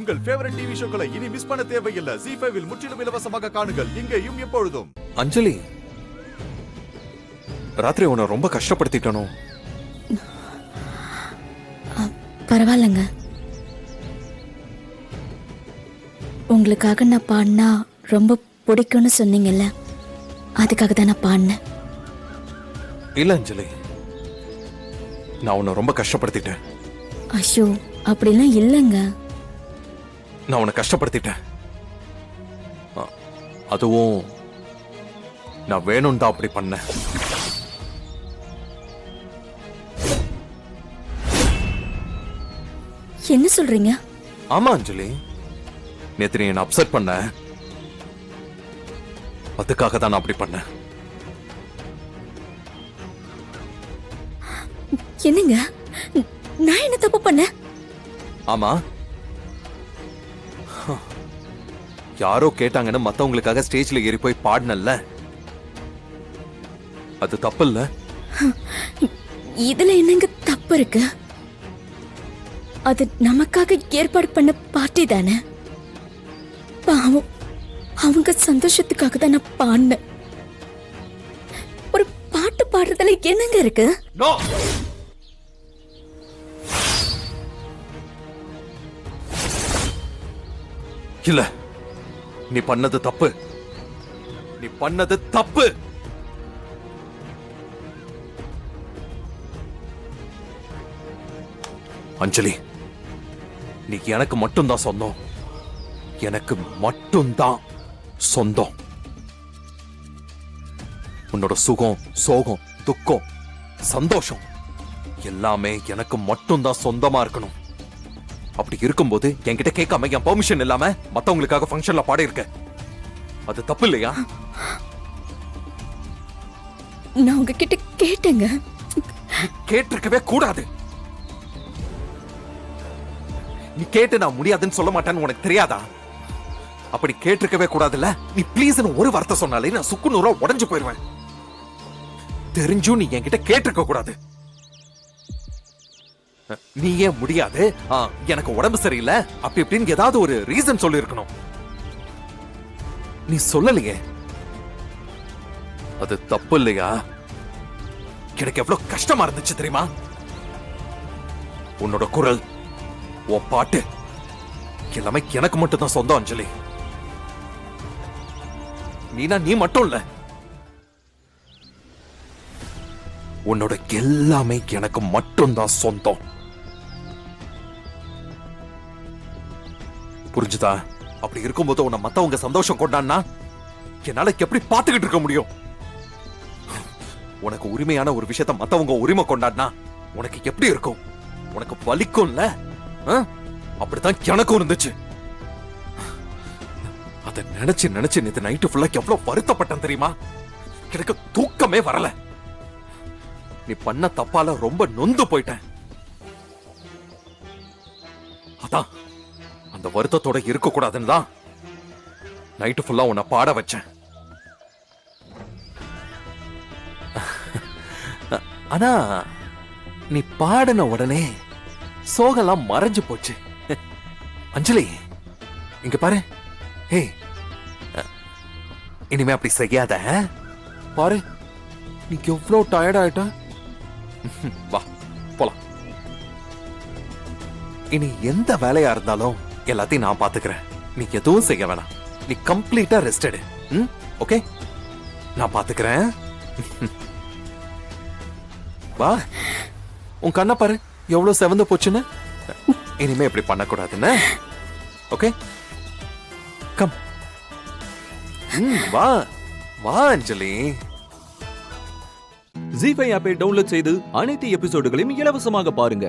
உங்கள் favourite TV ஷோக்களை இனி miss பண்ண தேவையில்லை. ZEE5 இல் முற்றிலும் இலவசமாக காணுங்கள், இங்கேயும் எப்பொழுதும். அஞ்சலி, ராத்திரி உன்னை ரொம்ப கஷ்டப்படுத்திட்டனோ? பரவாயில்லைங்க. உங்களுக்காக நான் பாடினா ரொம்ப பிடிக்கும்னு சொன்னீங்கல்ல, அதுக்காக தான் நான் பாடினேன். இல்ல அஞ்சலி, நான் உன்னை ரொம்ப கஷ்டப்படுத்திட்டேன். ஐயோ, அப்படிலாம் இல்லைங்க. நான் உன்னை கஷ்டப்படுத்திட்டேன். அதுவும் நான் வேணும் தான் அப்படி பண்ணேன். என்ன சொல்றீங்க? ஆமா அஞ்சலி, நேத்து நீ என்ன அப்செட் பண்ண, அதுக்காக தான் நான் அப்படி பண்ணேன். என்னங்க, நான் என்ன தப்பு பண்ண? ஆமா, யாரோ கேட்டாங்கன்னு மத்தவங்களுக்காக ஸ்டேஜ்ல ஏறி போய் பாடினல்ல, அது தப்பு இல்ல? இதுல என்னங்க தப்பு இருக்கு? அது நமக்காக ஏற்பாடு பண்ண பார்ட்டி தானே. பாவம், அவங்க சந்தோஷத்துக்காக தான் நான் பாடினேன். ஒரு பாட்டு பாடுறதுல என்னங்க இருக்கு? நோ, இல்ல, நீ பண்ணது தப்பு. நீ பண்ணது தப்பு. அஞ்சலி, நீ எனக்கு மட்டும்தான் சொந்தம். எனக்கு மட்டும்தான் சொந்தம். உன்னோட சுகம், சோகம், துக்கம், சந்தோஷம் எல்லாமே எனக்கு மட்டும்தான் சொந்தமா இருக்கணும். அப்படி இருக்கும்போது என்கிட்ட கேட்காம, என் பெர்மிஷன் இல்லாம மத்தவங்களுக்காக ஃபங்க்ஷன்ல பாடி இருக்க, அது தப்பு இல்லையா? நான் உங்ககிட்ட கேட்டேங்க. கேட்டிருக்கவே கூடாது. நீ கேட்டு நான் முடியாதுன்னு சொல்ல மாட்டேன்னு உனக்கு தெரியாதா? அப்படி கேட்டிருக்கவே கூடாதுல்ல. நீ ப்ளீஸ் ஒரு வார்த்தை சொன்னாலே நான் சுக்கு நூறா உடைஞ்சு போயிருவேன். தெரிஞ்சும் நீ என்கிட்ட கேட்டிருக்க கூடாது. நீ ஏன் முடியாது, எனக்கு உடம்பு சரியில்லை அப்படி இப்படின்னு ஏதாவது ஒரு ரீசன் சொல்லி இருக்கணும். நீ சொல்லலையே, அது தப்பு இல்லையா? எனக்கு எவ்வளவு கஷ்டமா இருந்துச்சு தெரியுமா? உன்னோட குரல், உன் பாட்டு எல்லாமே எனக்கு மட்டும் தான் சொந்தம் அஞ்சலி. நீ மட்டும் இல்ல, உன்னோட எல்லாமே எனக்கு மட்டும்தான் சொந்தம். புரிஞ்சுதா? அப்படி இருக்கும்போது உன்னை மத்தவங்க சந்தோஷம் கொண்டான்னா என்னால எப்படி பார்த்துக்கிட்டு இருக்க முடியும்? உனக்கு உரிமையான ஒரு விஷயத்த மத்தவங்க உரிமை கொண்டாடினா உனக்கு எப்படி இருக்கும்? உனக்கு வலிக்கும்ல? அப்படித்தான் எனக்கும் இருந்துச்சு. அதை நினைச்சு நினைச்சு நேத்து நைட்டு ஃபுல்லா எவ்வளவு வருத்தப்பட்டேன் தெரியுமா? எனக்கு தூக்கமே வரல. நீ பண்ண தப்பால ரொம்ப நொந்து போயிட்டேன். அதான் அந்த வருத்தத்தோட இருக்க கூடாதுன்னு தான் நைட்டு ஃபுல்லா உன்னை பாட வச்சேன். ஆனா நீ பாடின உடனே சோகெல்லாம் மறைஞ்சு போச்சு. அஞ்சலி, இங்க பாரு. ஹே, இனிமே அப்படி செய்யாத. பாரு, நீ எவ்வளவு டயர்ட் ஆயிட்ட. வா போலாம். இனி எந்த வேலையா இருந்தாலும் எல்லாத்தையும் நான் பாத்துக்கிறேன். நீ எதுவும் செய்ய வேணாம். நீ கம்ப்ளீட்டா ரெஸ்ட் எடு. ஓகே, நான் பாத்துக்கிறேன். வா, உன் கண்ணை பாரு எவ்வளவு செவந்து போச்சுன்னு. இனிமே இப்படி பண்ணக்கூடாதுன்னு. Okay, come. வா வா அஞ்சலி. ZEE5 ஆப்பை டவுன்லோட் செய்து அனைத்து எபிசோடுகளையும் இலவசமாக பாருங்க.